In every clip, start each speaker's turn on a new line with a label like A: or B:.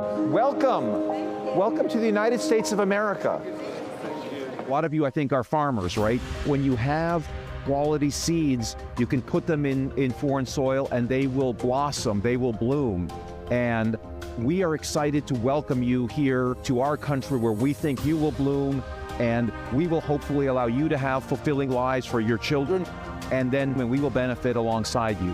A: Welcome. Welcome to the United States of America. A lot of you, I think, are farmers, right? When you have quality seeds, you can put them in foreign soil and they will blossom, they will bloom. And we are excited to welcome you here to our country where we think you will bloom, and we will hopefully allow you to have fulfilling lives for your children, and then we will benefit alongside you.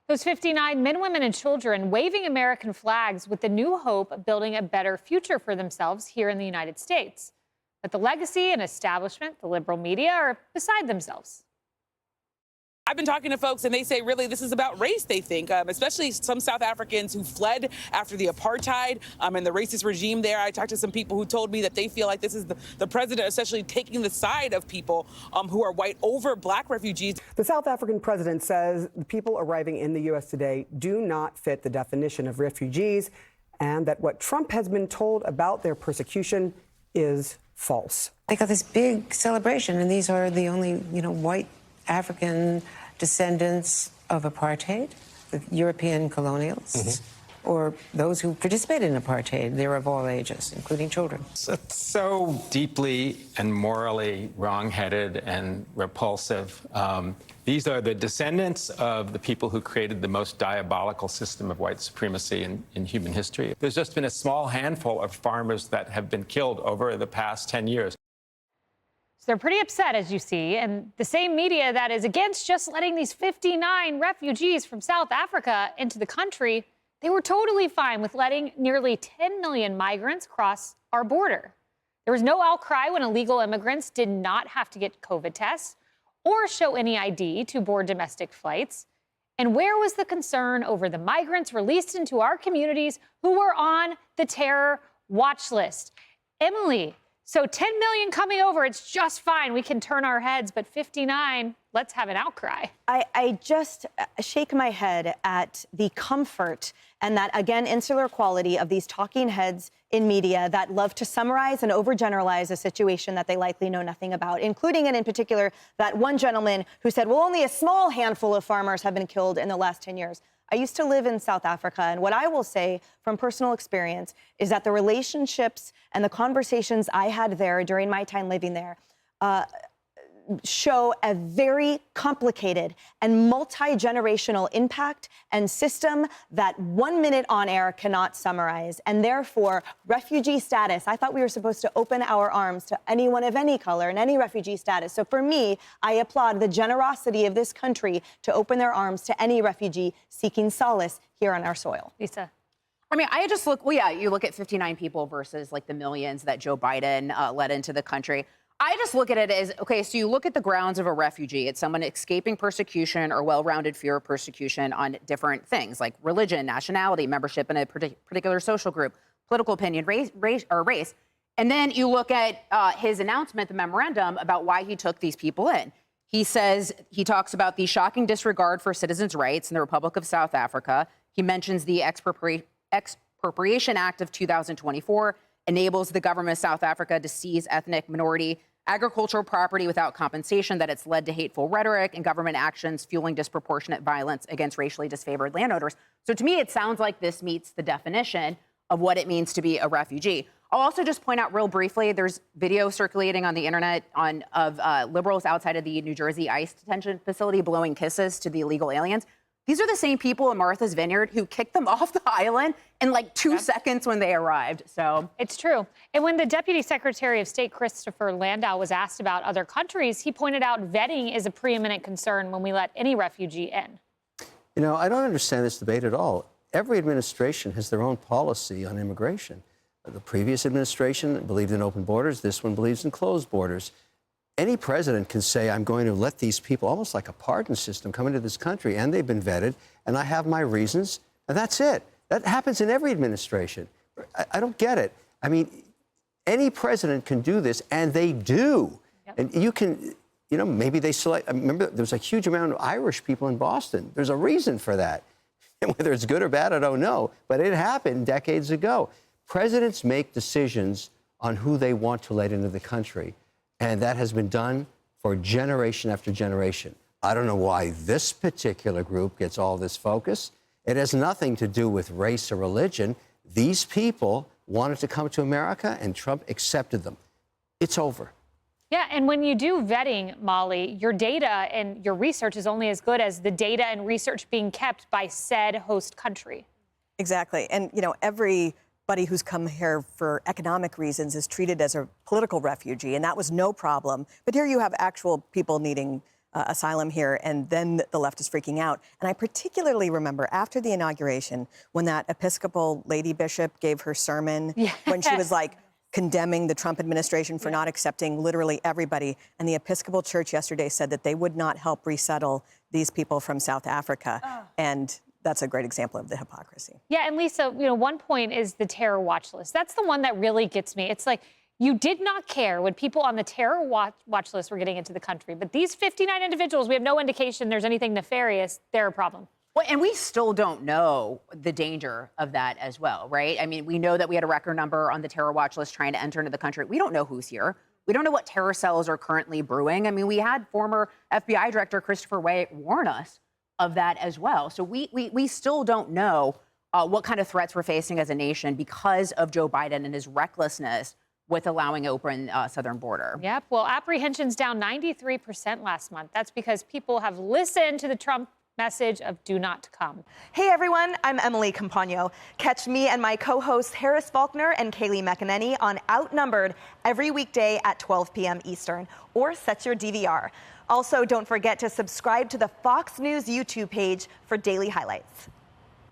B: Those 59 men, women, and children waving American flags with the new hope of building a better future for themselves here in the United States. But the legacy and establishment, the liberal media, are beside themselves.
C: I've been talking to folks and they say really this is about race, they think, especially some South Africans who fled after the apartheid and the racist regime there. I talked to some people who told me that they feel like this is the president essentially taking the side of people who are white over black refugees.
D: The South African president says the people arriving in the U.S. today do not fit the definition of refugees, and that what Trump has been told about their persecution is false.
E: They got this big celebration, and these are the only, white African descendants of apartheid, the European colonialists, or those who participated in apartheid. They're of all ages, including children.
F: It's so deeply and morally wrong-headed and repulsive. These are the descendants of the people who created the most diabolical system of white supremacy in human history. There's just been a small handful of farmers that have been killed over the past 10 years.
B: So they're pretty upset, as you see, and the same media that is against just letting these 59 refugees from South Africa into the country, they were totally fine with letting nearly 10 million migrants cross our border. There was no outcry when illegal immigrants did not have to get COVID tests or show any ID to board domestic flights. And where was the concern over the migrants released into our communities who were on the terror watch list? Emily, so 10 million coming over, it's just fine. We can turn our heads, but 59, let's have an outcry.
G: I just shake my head at the comfort and that, again, insular quality of these talking heads in media that love to summarize and overgeneralize a situation that they likely know nothing about, including, and in particular, that one gentleman who said, well, only a small handful of farmers have been killed in the last 10 years. I used to live in South Africa, and what I will say from personal experience is that the relationships and the conversations I had there during my time living there show a very complicated and multi-generational impact and system that 1 minute on air cannot summarize. And therefore, refugee status, I thought we were supposed to open our arms to anyone of any color and any refugee status. So for me, I applaud the generosity of this country to open their arms to any refugee seeking solace here on our soil.
B: Lisa.
H: I mean, I just look, well, yeah, you look at 59 people versus like the millions that Joe Biden let into the country. I just look at it as, okay, so you look at the grounds of a refugee. It's someone escaping persecution or well-rounded fear of persecution on different things like religion, nationality, membership in a particular social group, political opinion, race. And then you look at his announcement, the memorandum, about why he took these people in. He says, he talks about the shocking disregard for citizens' rights in the Republic of South Africa. He mentions the Expropriation Act of 2024 enables the government of South Africa to seize ethnic minority agricultural property without compensation, that it's led to hateful rhetoric and government actions fueling disproportionate violence against racially disfavored landowners. So to me, it sounds like this meets the definition of what it means to be a refugee. I'll also just point out real briefly, there's video circulating on the internet of liberals outside of the New Jersey ICE detention facility blowing kisses to the illegal aliens. These are the same people in Martha's Vineyard who kicked them off the island in like 2 seconds when they arrived. So
B: it's true. And when the Deputy Secretary of State Christopher Landau was asked about other countries, he pointed out vetting is a preeminent concern when we let any refugee in.
I: You know, I don't understand this debate at all. Every administration has their own policy on immigration. The previous administration believed in open borders. This one believes in closed borders. Any president can say, I'm going to let these people, almost like a pardon system, come into this country, and they've been vetted, and I have my reasons, and that's it. That happens in every administration. I don't get it. I mean, any president can do this, and they do. Yep. And you can, you know, maybe they select, I remember there was a huge amount of Irish people in Boston. There's a reason for that. And whether it's good or bad, I don't know, but it happened decades ago. Presidents make decisions on who they want to let into the country. And that has been done for generation after generation. I don't know why this particular group gets all this focus. It has nothing to do with race or religion. These people wanted to come to America, and Trump accepted them. It's over.
B: Yeah, and when you do vetting, Molly, your data and your research is only as good as the data and research being kept by said host country.
J: Exactly. And, you know, everybody who's come here for economic reasons is treated as a political refugee, and that was no problem. But here you have actual people needing asylum here, and then the left is freaking out. And I particularly remember after the inauguration when that Episcopal lady bishop gave her sermon, when she was like condemning the Trump administration for not accepting literally everybody. And the Episcopal Church yesterday said that they would not help resettle these people from South Africa. And that's a great example of the hypocrisy.
B: Yeah, and Lisa, you know, one point is the terror watch list. That's the one that really gets me. It's like, you did not care when people on the terror watch list were getting into the country. But these 59 individuals, we have no indication there's anything nefarious. They're a problem.
H: Well, and we still don't know the danger of that as well, right? I mean, we know that we had a record number on the terror watch list trying to enter into the country. We don't know who's here. We don't know what terror cells are currently brewing. I mean, we had former FBI Director Christopher Wray warn us of that as well. So we still don't know what kind of threats we're facing as a nation because of Joe Biden and his recklessness with allowing open southern border.
B: Yep. Well, apprehensions down 93% last month. That's because people have listened to the Trump message of do not come.
G: Hey everyone, I'm Emily Campagno. Catch me and my co-hosts Harris Faulkner and Kaylee McEnany on Outnumbered every weekday at 12 p.m. Eastern, or set your DVR. Also, don't forget to subscribe to the Fox News YouTube page for daily highlights.